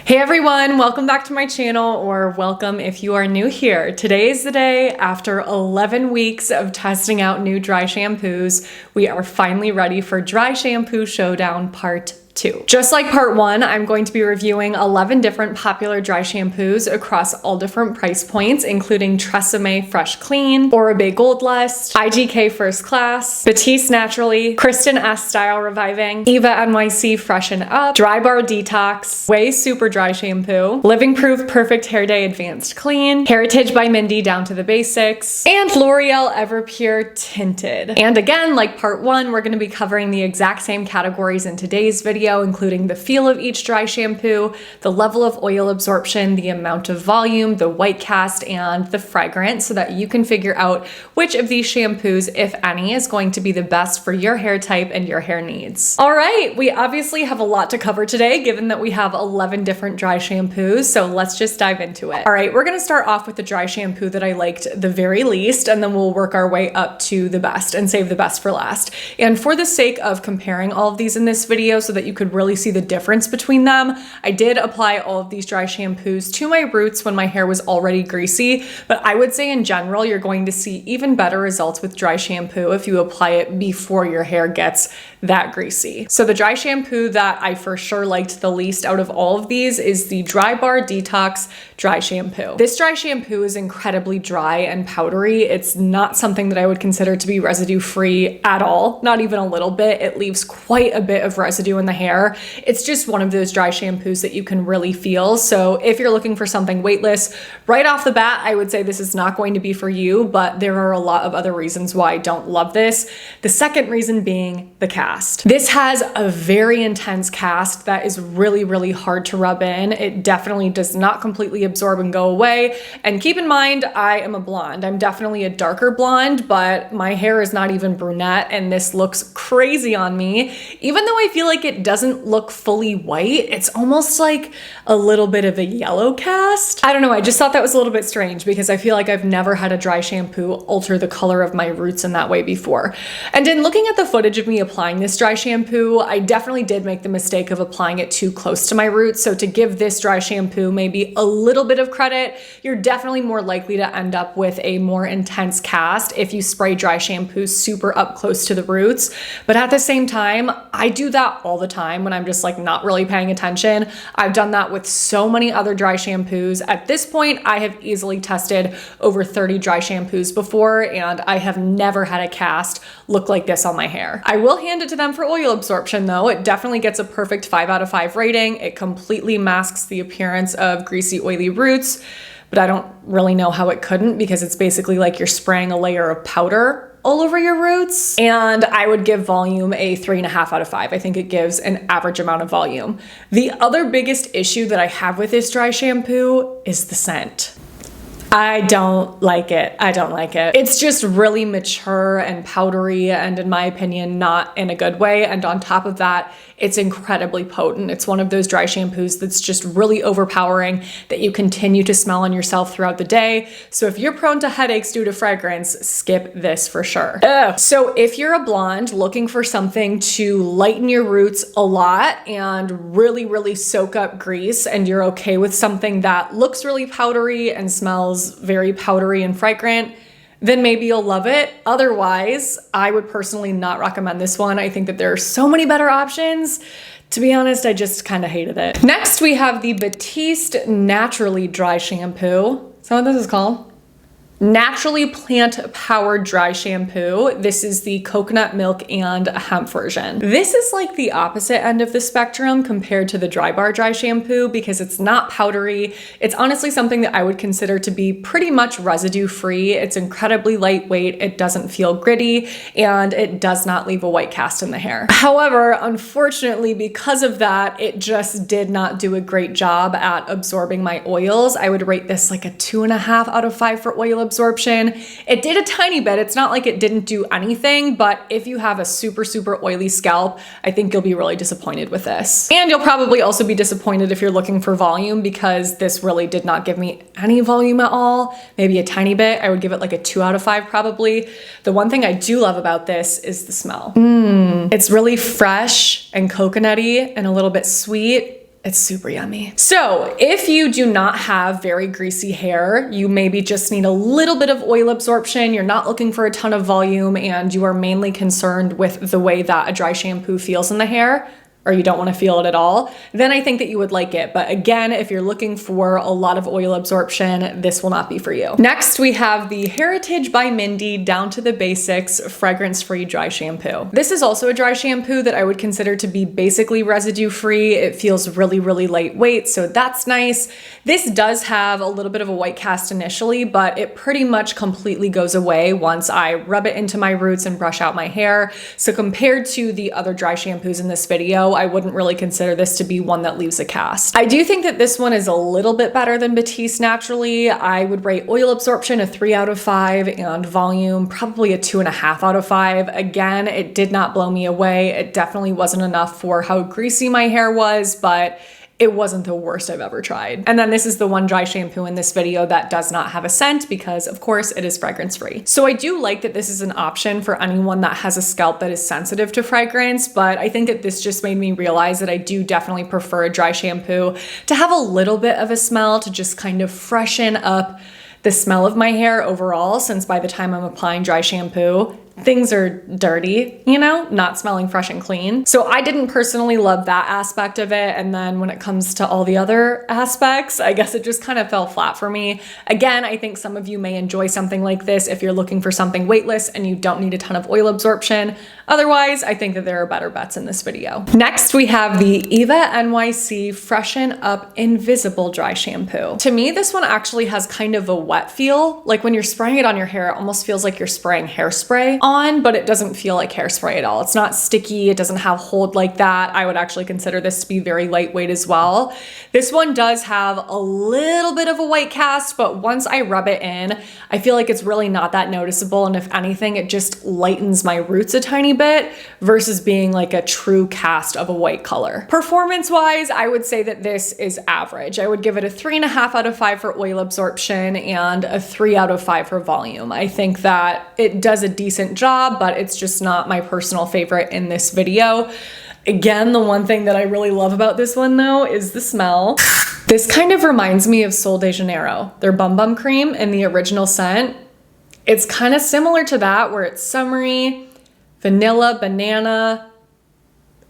Hey everyone, welcome back to my channel, or welcome if you are new here. Today is the day after 11 weeks of testing out new dry shampoos. We are finally ready for Dry Shampoo Showdown Part 2. Just like part 1, I'm going to be reviewing 11 different popular dry shampoos across all different price points, including Tresemme Fresh Clean, Oribe Gold Lust, IGK First Class, Batiste Naturally, Kristin S Style Reviving, Eva NYC Freshen Up, Drybar Detox, Ouai Super Dry Shampoo, Living Proof Perfect Hair Day Advanced Clean, Hairitage by Mindy Down to the Basics, and L'Oreal Everpure Tinted. And again, like part 1, we're going to be covering the exact same categories in today's video, including the feel of each dry shampoo, the level of oil absorption, the amount of volume, the white cast, and the fragrance, so that you can figure out which of these shampoos, if any, is going to be the best for your hair type and your hair needs. All right, we obviously have a lot to cover today, given that we have 11 different dry shampoos, so let's just dive into it. All right, we're gonna start off with the dry shampoo that I liked the very least, and then we'll work our way up to the best and save the best for last. And for the sake of comparing all of these in this video so that you could really see the difference between them, I did apply all of these dry shampoos to my roots when my hair was already greasy, but I would say in general, you're going to see even better results with dry shampoo if you apply it before your hair gets that greasy. So the dry shampoo that I for sure liked the least out of all of these is the Drybar Detox Dry Shampoo. This dry shampoo is incredibly dry and powdery. It's not something that I would consider to be residue free at all, not even a little bit. It leaves quite a bit of residue in the hair. It's just one of those dry shampoos that you can really feel. So if you're looking for something weightless, right off the bat, I would say this is not going to be for you, but there are a lot of other reasons why I don't love this. The second reason being the cast. This has a very intense cast that is really, really hard to rub in. It definitely does not completely absorb and go away. And keep in mind, I am a blonde. I'm definitely a darker blonde, but my hair is not even brunette, and this looks crazy on me. Even though I feel like it doesn't look fully white, it's almost like a little bit of a yellow cast. I don't know, I just thought that was a little bit strange because I feel like I've never had a dry shampoo alter the color of my roots in that way before. And in looking at the footage of me applying this dry shampoo, I definitely did make the mistake of applying it too close to my roots. So to give this dry shampoo maybe a little bit of credit, you're definitely more likely to end up with a more intense cast if you spray dry shampoo super up close to the roots. But at the same time, I do that all the time when I'm just like not really paying attention. I've done that with so many other dry shampoos. At this point, I have easily tested over 30 dry shampoos before, and I have never had a cast look like this on my hair. I will hand it to them for oil absorption though. It definitely gets a perfect 5 out of 5 rating. It completely masks the appearance of greasy, oily roots, but I don't really know how it couldn't, because it's basically like you're spraying a layer of powder all over your roots. And I would give volume a 3.5 out of 5. I think it gives an average amount of volume. The other biggest issue that I have with this dry shampoo is the scent. I don't like it. I don't like it. It's just really mature and powdery, and in my opinion, not in a good way. And on top of that, it's incredibly potent. It's one of those dry shampoos that's just really overpowering that you continue to smell on yourself throughout the day. So if you're prone to headaches due to fragrance, skip this for sure. Ugh. So if you're a blonde looking for something to lighten your roots a lot and really, really soak up grease, and you're okay with something that looks really powdery and smells very powdery and fragrant, then maybe you'll love it. Otherwise, I would personally not recommend this one. I think that there are so many better options. To be honest, I just kind of hated it. Next, we have the Batiste Naturally Dry Shampoo. Is that what this is called? Naturally plant-powered dry shampoo. This is the coconut milk and hemp version. This is like the opposite end of the spectrum compared to the Drybar dry shampoo, because it's not powdery. It's honestly something that I would consider to be pretty much residue-free. It's incredibly lightweight, it doesn't feel gritty, and it does not leave a white cast in the hair. However, unfortunately, because of that, it just did not do a great job at absorbing my oils. I would rate this like a 2.5 out of 5 for oil absorption. It did a tiny bit. It's not like it didn't do anything, but if you have a super, super oily scalp, I think you'll be really disappointed with this. And you'll probably also be disappointed if you're looking for volume, because this really did not give me any volume at all, maybe a tiny bit. I would give it like a 2 out of 5 probably. The one thing I do love about this is the smell. It's really fresh and coconutty and a little bit sweet. It's super yummy. So if you do not have very greasy hair, you maybe just need a little bit of oil absorption, you're not looking for a ton of volume, and you are mainly concerned with the way that a dry shampoo feels in the hair, or you don't want to feel it at all, then I think that you would like it. But again, if you're looking for a lot of oil absorption, this will not be for you. Next, we have the Hairitage by Mindy Down to the Basics Fragrance-Free Dry Shampoo. This is also a dry shampoo that I would consider to be basically residue-free. It feels really, really lightweight, so that's nice. This does have a little bit of a white cast initially, but it pretty much completely goes away once I rub it into my roots and brush out my hair. So compared to the other dry shampoos in this video, I wouldn't really consider this to be one that leaves a cast. I do think that this one is a little bit better than Batiste naturally. I would rate oil absorption a 3 out of 5 and volume probably a 2.5 out of 5. Again, it did not blow me away. It definitely wasn't enough for how greasy my hair was, but it wasn't the worst I've ever tried. And then this is the one dry shampoo in this video that does not have a scent because of course it is fragrance free. So I do like that this is an option for anyone that has a scalp that is sensitive to fragrance, but I think that this just made me realize that I do definitely prefer a dry shampoo to have a little bit of a smell to just kind of freshen up the smell of my hair overall, since by the time I'm applying dry shampoo, things are dirty, you know, not smelling fresh and clean. So I didn't personally love that aspect of it. And then when it comes to all the other aspects, I guess it just kind of fell flat for me. Again, I think some of you may enjoy something like this if you're looking for something weightless and you don't need a ton of oil absorption. Otherwise, I think that there are better bets in this video. Next, we have the Eva NYC Freshen Up Invisible Dry Shampoo. To me, this one actually has kind of a wet feel. Like when you're spraying it on your hair, it almost feels like you're spraying hairspray on, but it doesn't feel like hairspray at all. It's not sticky. It doesn't have hold like that. I would actually consider this to be very lightweight as well. This one does have a little bit of a white cast, but once I rub it in, I feel like it's really not that noticeable. And if anything, it just lightens my roots a tiny bit versus being like a true cast of a white color. Performance-wise, I would say that this is average. I would give it a 3.5 out of 5 for oil absorption and a 3 out of 5 for volume. I think that it does a decent job, but it's just not my personal favorite in this video. Again, the one thing that I really love about this one though is the smell. This kind of reminds me of Sol de Janeiro, their Bum Bum Cream in the original scent. It's kind of similar to that where it's summery, vanilla, banana.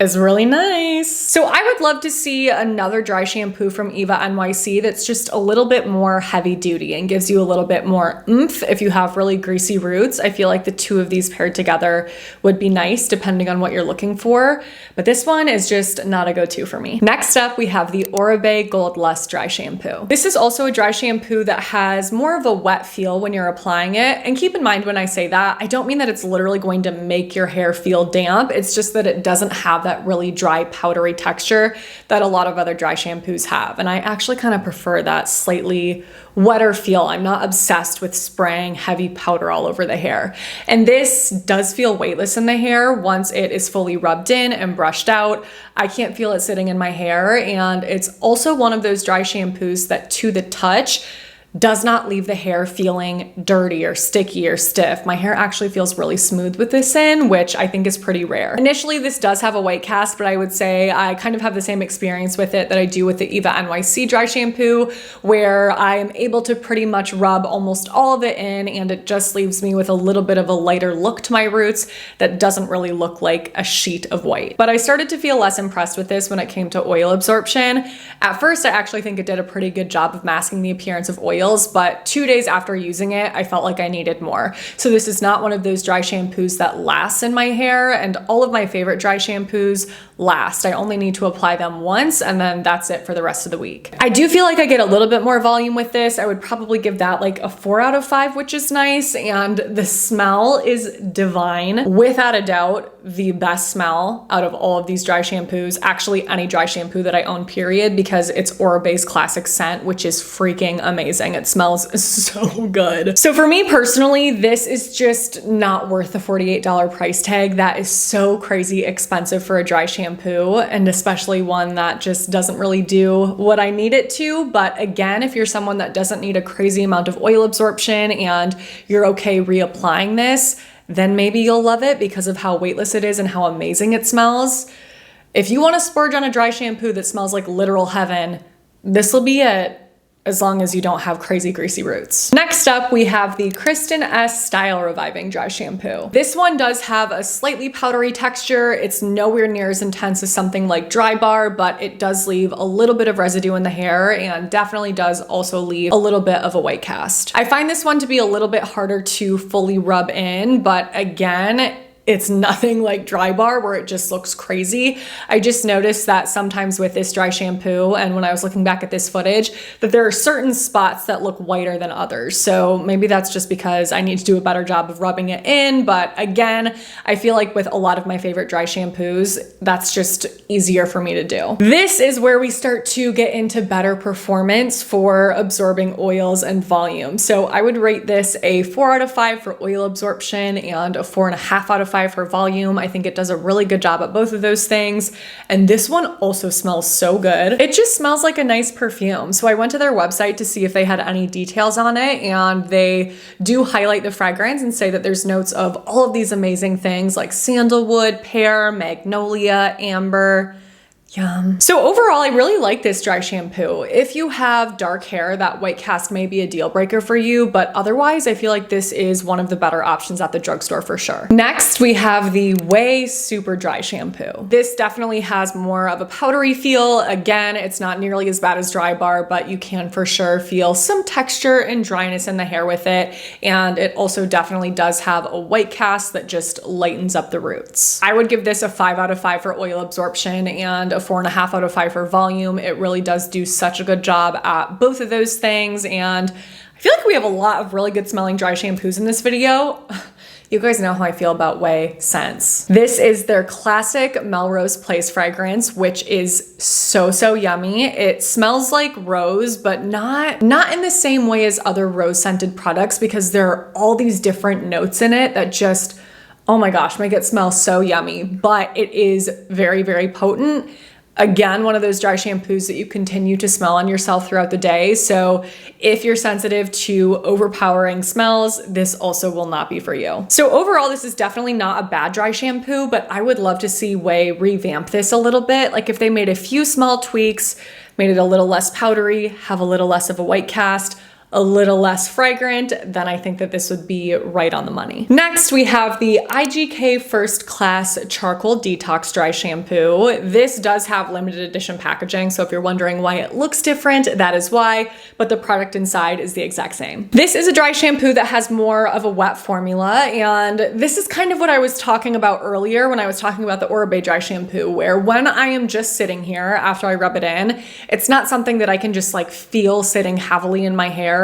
Is really nice. So I would love to see another dry shampoo from Eva NYC that's just a little bit more heavy duty and gives you a little bit more oomph if you have really greasy roots. I feel like the two of these paired together would be nice depending on what you're looking for, but this one is just not a go-to for me. Next up, we have the Oribe Gold Lust Dry Shampoo. This is also a dry shampoo that has more of a wet feel when you're applying it. And keep in mind when I say that, I don't mean that it's literally going to make your hair feel damp. It's just that it doesn't have that really dry powdery texture that a lot of other dry shampoos have. And I actually kind of prefer that slightly wetter feel. I'm not obsessed with spraying heavy powder all over the hair. And this does feel weightless in the hair once it is fully rubbed in and brushed out. I can't feel it sitting in my hair. And it's also one of those dry shampoos that to the touch does not leave the hair feeling dirty or sticky or stiff. My hair actually feels really smooth with this in, which I think is pretty rare. Initially, this does have a white cast, but I would say I kind of have the same experience with it that I do with the Eva NYC dry shampoo, where I am able to pretty much rub almost all of it in, and it just leaves me with a little bit of a lighter look to my roots that doesn't really look like a sheet of white. But I started to feel less impressed with this when it came to oil absorption. At first, I actually think it did a pretty good job of masking the appearance of oils, but 2 days after using it, I felt like I needed more. So this is not one of those dry shampoos that lasts in my hair, and all of my favorite dry shampoos last. I only need to apply them once, and then that's it for the rest of the week. I do feel like I get a little bit more volume with this. I would probably give that like a 4 out of 5, which is nice, and the smell is divine. Without a doubt, the best smell out of all of these dry shampoos, actually any dry shampoo that I own, period, because it's Oribe's classic scent, which is freaking amazing. It smells so good. So for me personally, this is just not worth the $48 price tag. That is so crazy expensive for a dry shampoo, and especially one that just doesn't really do what I need it to. But again, if you're someone that doesn't need a crazy amount of oil absorption and you're okay reapplying this, then maybe you'll love it because of how weightless it is and how amazing it smells. If you want to splurge on a dry shampoo that smells like literal heaven, this will be it, as long as you don't have crazy greasy roots. Next up, we have the Kristin S Style Reviving Dry Shampoo. This one does have a slightly powdery texture. It's nowhere near as intense as something like Drybar, but it does leave a little bit of residue in the hair and definitely does also leave a little bit of a white cast. I find this one to be a little bit harder to fully rub in, but again, it's nothing like Drybar where it just looks crazy. I just noticed that sometimes with this dry shampoo, and when I was looking back at this footage, that there are certain spots that look whiter than others. So maybe that's just because I need to do a better job of rubbing it in. But again, I feel like with a lot of my favorite dry shampoos, that's just easier for me to do. This is where we start to get into better performance for absorbing oils and volume. So I would rate this a 4 out of 5 for oil absorption and a 4.5 out of 5 for volume. I think it does a really good job at both of those things. And this one also smells so good. It just smells like a nice perfume. So I went to their website to see if they had any details on it, and they do highlight the fragrance and say that there's notes of all of these amazing things like sandalwood, pear, magnolia, amber. Yum. So overall, I really like this dry shampoo. If you have dark hair, that white cast may be a deal breaker for you, but otherwise I feel like this is one of the better options at the drugstore for sure. Next, we have the Ouai Super Dry Shampoo. This definitely has more of a powdery feel. Again, it's not nearly as bad as Drybar, but you can for sure feel some texture and dryness in the hair with it. And it also definitely does have a white cast that just lightens up the roots. I would give this a 5 out of 5 for oil absorption and a 4.5 out of 5 for volume. It really does do such a good job at both of those things. And I feel like we have a lot of really good smelling dry shampoos in this video. You guys know how I feel about Ouai scents. This is their classic Melrose Place fragrance, which is so yummy. It smells like rose, but not in the same way as other rose scented products, because there are all these different notes in it that just, oh my gosh, make it smell so yummy. But it is very potent. Again, one of those dry shampoos that you continue to smell on yourself throughout the day. So if you're sensitive to overpowering smells, this also will not be for you. So overall, this is definitely not a bad dry shampoo, but I would love to see Ouai revamp this a little bit. Like if they made a few small tweaks, made it a little less powdery, have a little less of a white cast, a little less fragrant, then I think that this would be right on the money. Next, we have the IGK First Class Charcoal Detox Dry Shampoo. This does have limited edition packaging, so if you're wondering why it looks different, that is why, but the product inside is the exact same. This is a dry shampoo that has more of a wet formula, and this is kind of what I was talking about earlier when I was talking about the Oribe dry shampoo, where when I am just sitting here after I rub it in, it's not something that I can just like feel sitting heavily in my hair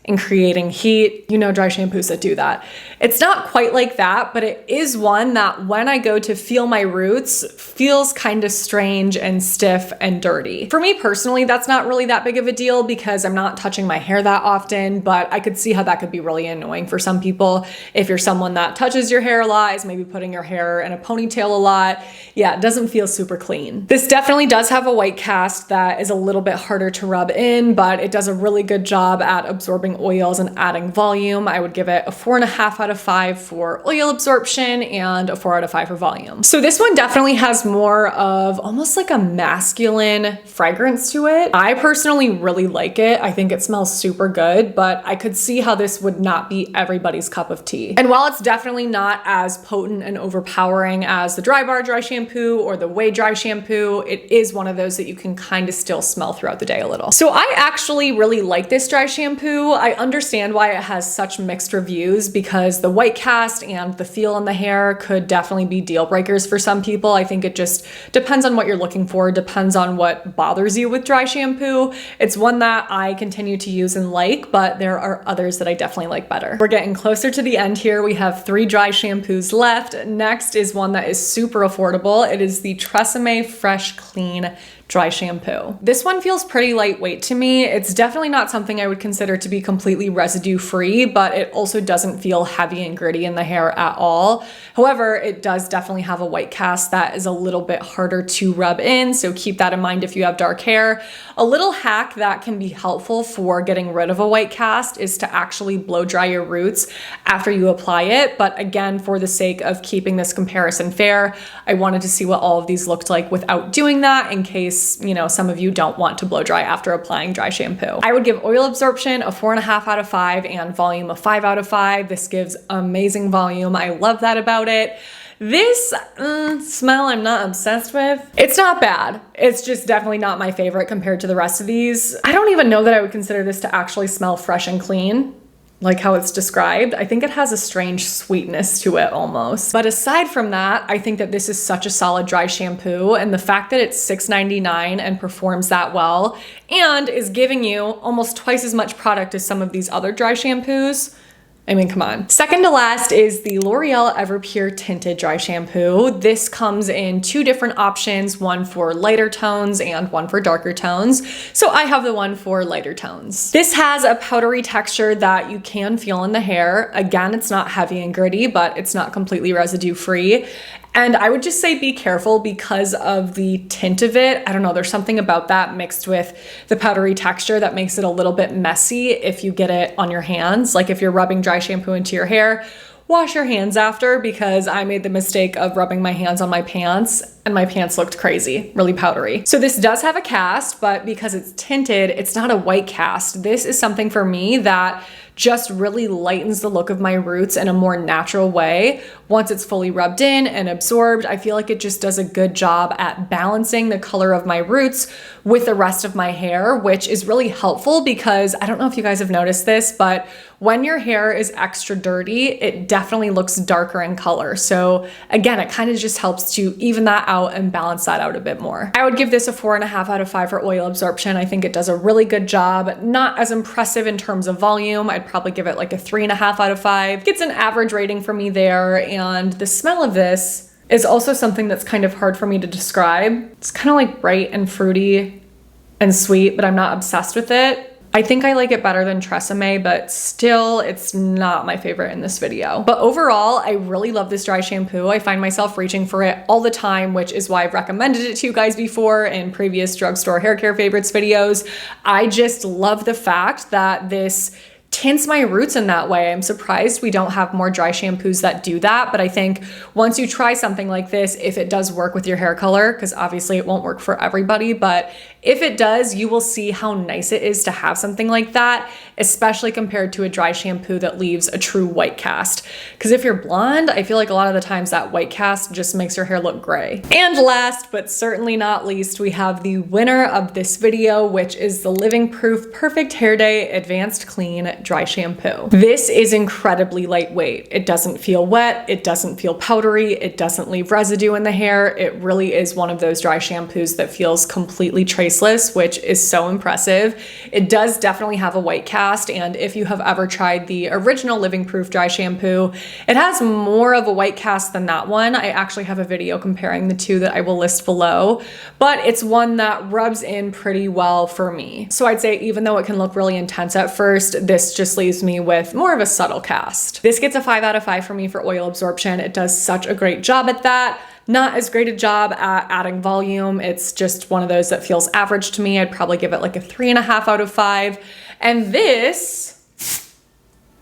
and creating heat. You know, dry shampoos that do that. It's not quite like that, but it is one that when I go to feel my roots, feels kind of strange and stiff and dirty. For me personally, that's not really that big of a deal because I'm not touching my hair that often, but I could see how that could be really annoying for some people. If you're someone that touches your hair a lot, is maybe putting your hair in a ponytail a lot, yeah, it doesn't feel super clean. This definitely does have a white cast that is a little bit harder to rub in, but it does a really good job at absorbing oils and adding volume. I would give it a 4.5 out of 5 for oil absorption and a 4 out of 5 for volume. So this one definitely has more of almost like a masculine fragrance to it. I personally really like it. I think it smells super good, but I could see how this would not be everybody's cup of tea. And while it's definitely not as potent and overpowering as the Drybar dry shampoo or the Ouai dry shampoo, it is one of those that you can kind of still smell throughout the day a little. So I actually really like this dry shampoo. I understand why it has such mixed reviews because the white cast and the feel in the hair could definitely be deal breakers for some people. I think it just depends on what you're looking for, depends on what bothers you with dry shampoo. It's one that I continue to use and like, but there are others that I definitely like better. We're getting closer to the end here. We have 3 dry shampoos left. Next is one that is super affordable. It is the Tresemme Fresh Clean dry shampoo. This one feels pretty lightweight to me. It's definitely not something I would consider to be completely residue free, but it also doesn't feel heavy and gritty in the hair at all. However, it does definitely have a white cast that is a little bit harder to rub in, so keep that in mind if you have dark hair. A little hack that can be helpful for getting rid of a white cast is to actually blow dry your roots after you apply it. But again, for the sake of keeping this comparison fair, I wanted to see what all of these looked like without doing that in case, you know, some of you don't want to blow dry after applying dry shampoo. I would give oil absorption a 4.5 out of 5 and volume a 5 out of 5. This gives amazing volume. I love that about it. This smell I'm not obsessed with. It's not bad. It's just definitely not my favorite compared to the rest of these. I don't even know that I would consider this to actually smell fresh and clean, like how it's described. I think it has a strange sweetness to it almost. But aside from that, I think that this is such a solid dry shampoo, and the fact that it's $6.99 and performs that well and is giving you almost twice as much product as some of these other dry shampoos, I mean, come on. Second to last is the L'Oreal Everpure Tinted Dry Shampoo. This comes in 2 different options, one for lighter tones and one for darker tones. So I have the one for lighter tones. This has a powdery texture that you can feel in the hair. Again, it's not heavy and gritty, but it's not completely residue free. And I would just say be careful because of the tint of it. I don't know, there's something about that mixed with the powdery texture that makes it a little bit messy if you get it on your hands. Like if you're rubbing dry shampoo into your hair, wash your hands after, because I made the mistake of rubbing my hands on my pants and my pants looked crazy, really powdery. So this does have a cast, but because it's tinted, it's not a white cast. This is something for me that just really lightens the look of my roots in a more natural way. Once it's fully rubbed in and absorbed, I feel like it just does a good job at balancing the color of my roots with the rest of my hair, which is really helpful because I don't know if you guys have noticed this, but when your hair is extra dirty, it definitely looks darker in color. So again, it kind of just helps to even that out and balance that out a bit more. I would give this a 4.5 out of 5 for oil absorption. I think it does a really good job. Not as impressive in terms of volume. I'd probably give it like a 3.5 out of 5. Gets an average rating for me there. And the smell of this is also something that's kind of hard for me to describe. It's kind of like bright and fruity and sweet, but I'm not obsessed with it. I think I like it better than Tresemme, but still it's not my favorite in this video. But overall, I really love this dry shampoo. I find myself reaching for it all the time, which is why I've recommended it to you guys before in previous drugstore hair care favorites videos. I just love the fact that this tints my roots in that way. I'm surprised we don't have more dry shampoos that do that, but I think once you try something like this, if it does work with your hair color, because obviously it won't work for everybody, but if it does, you will see how nice it is to have something like that, especially compared to a dry shampoo that leaves a true white cast. Because if you're blonde, I feel like a lot of the times that white cast just makes your hair look gray. And last, but certainly not least, we have the winner of this video, which is the Living Proof Perfect Hair Day Advanced Clean Dry Shampoo. This is incredibly lightweight. It doesn't feel wet, it doesn't feel powdery, it doesn't leave residue in the hair. It really is one of those dry shampoos that feels completely traceless, which is so impressive. It does definitely have a white cast, and if you have ever tried the original Living Proof dry shampoo, it has more of a white cast than that one. I actually have a video comparing the two that I will list below, but it's one that rubs in pretty well for me. So I'd say even though it can look really intense at first, this just leaves me with more of a subtle cast. This gets a 5 out of 5 for me for oil absorption. It does such a great job at that. Not as great a job at adding volume. It's just one of those that feels average to me. I'd probably give it like a 3.5 out of 5. And this,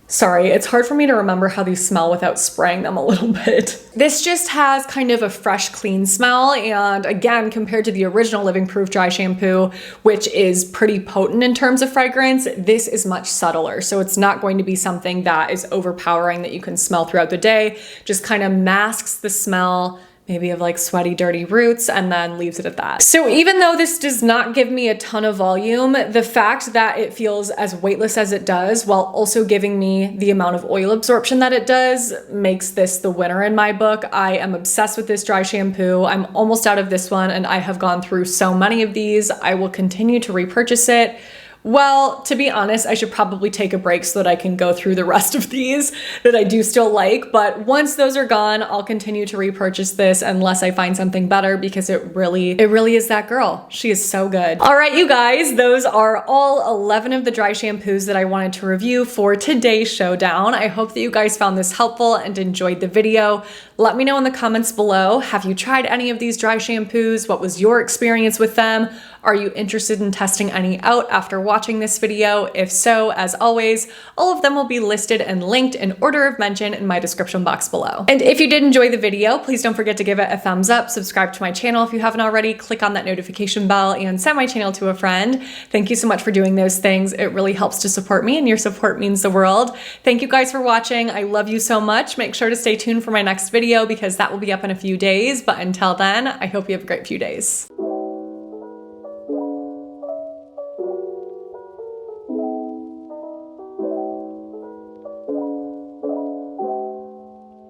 sorry, it's hard for me to remember how these smell without spraying them a little bit. This just has kind of a fresh, clean smell. And again, compared to the original Living Proof dry shampoo, which is pretty potent in terms of fragrance, this is much subtler. So it's not going to be something that is overpowering that you can smell throughout the day. Just kind of masks the smell, maybe of like sweaty, dirty roots, and then leaves it at that. So even though this does not give me a ton of volume, the fact that it feels as weightless as it does while also giving me the amount of oil absorption that it does makes this the winner in my book. I am obsessed with this dry shampoo. I'm almost out of this one, and I have gone through so many of these. I will continue to repurchase it Well, to be honest, I should probably take a break so that I can go through the rest of these that I do still like. But once those are gone, I'll continue to repurchase this unless I find something better, because it really is that girl. She is so good. All right, you guys, those are all 11 of the dry shampoos that I wanted to review for today's showdown. I hope that you guys found this helpful and enjoyed the video. Let me know in the comments below, have you tried any of these dry shampoos? What was your experience with them? Are you interested in testing any out after watching this video? If so, as always, all of them will be listed and linked in order of mention in my description box below. And if you did enjoy the video, please don't forget to give it a thumbs up, subscribe to my channel if you haven't already, click on that notification bell, and send my channel to a friend. Thank you so much for doing those things. It really helps to support me, and your support means the world. Thank you guys for watching. I love you so much. Make sure to stay tuned for my next video because that will be up in a few days. But until then, I hope you have a great few days.